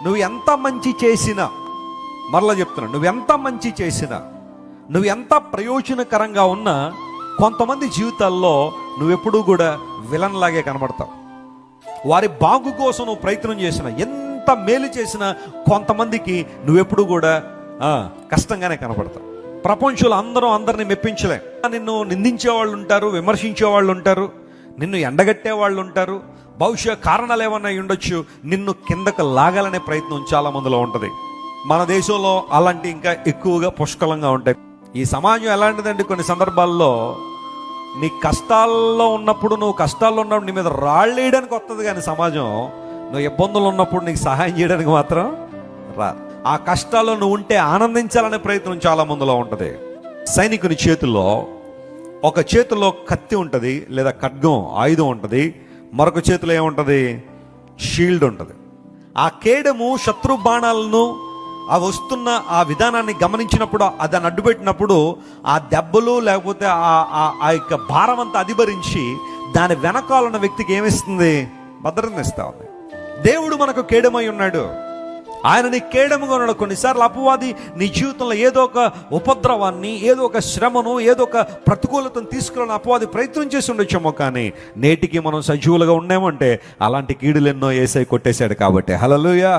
నువ్వు ఎంత మంచి చేసినా, మరలా చెప్తున్నా, నువ్వెంత మంచి చేసినా, నువ్వు ఎంత ప్రయోజనకరంగా ఉన్నా, కొంతమంది జీవితాల్లో నువ్వెప్పుడూ కూడా విలన్ లాగే కనబడతావు. వారి బాగు కోసం నువ్వు ప్రయత్నం చేసినా, ఎంత మేలు చేసినా, కొంతమందికి నువ్వెప్పుడు కూడా కష్టంగానే కనబడతావు. ప్రపంచంలో అందరినీ మెప్పించలే. నిన్ను నిందించే వాళ్ళు ఉంటారు, విమర్శించే వాళ్ళు ఉంటారు, నిన్ను ఎండగట్టే వాళ్ళు ఉంటారు. బహుశా కారణాలు ఏమన్నా ఉండొచ్చు, నిన్ను కిందకు లాగాలనే ప్రయత్నం చాలా మందిలో ఉంటుంది. మన దేశంలో అలాంటి ఇంకా ఎక్కువగా పుష్కలంగా ఉంటాయి. ఈ సమాజం ఎలాంటిదంటే కొన్ని సందర్భాల్లో నీ కష్టాల్లో ఉన్నప్పుడు, నువ్వు కష్టాల్లో ఉన్నప్పుడు నీ మీద రాళ్ళు వేయడానికి వస్తుంది, కానీ సమాజం నువ్వు ఇబ్బందులు ఉన్నప్పుడు నీకు సహాయం చేయడానికి మాత్రం రా. ఆ కష్టాల్లో నువ్వు ఉంటే ఆనందించాలనే ప్రయత్నం చాలా మందిలో ఉంటుంది. సైనికుని చేతుల్లో ఒక చేతిలో కత్తి ఉంటుంది, లేదా ఖడ్గం ఆయుధం ఉంటుంది, మరొక చేతిలో ఏముంటుంది, షీల్డ్ ఉంటుంది. ఆ కేడము శత్రు బాణాలను ఆ వస్తున్న ఆ విధానాన్ని గమనించినప్పుడు, దాన్ని అడ్డుపెట్టినప్పుడు ఆ దెబ్బలు లేకపోతే ఆ యొక్క భారం అంతా అధిభరించి దాని వెనకాలన్న వ్యక్తికి ఏమిస్తుంది, భద్రతనిస్తా ఉంది. దేవుడు మనకు కేడమై ఉన్నాడు. ఆయన నీ కేడముగా ఉన్నాడు. కొన్నిసార్లు అపవాది నీ జీవితంలో ఏదో ఒక ఉపద్రవాన్ని, ఏదో ఒక శ్రమను, ఏదో ఒక ప్రతికూలతను తీసుకురాని అపవాది ప్రయత్నం చేసి ఉండొచ్చేమో, కానీ నేటికి మనం సజీవులుగా ఉన్నామంటే అలాంటి కీడులెన్నో యేసయ్య కొట్టేశాడు కాబట్టి. హల్లెలూయా.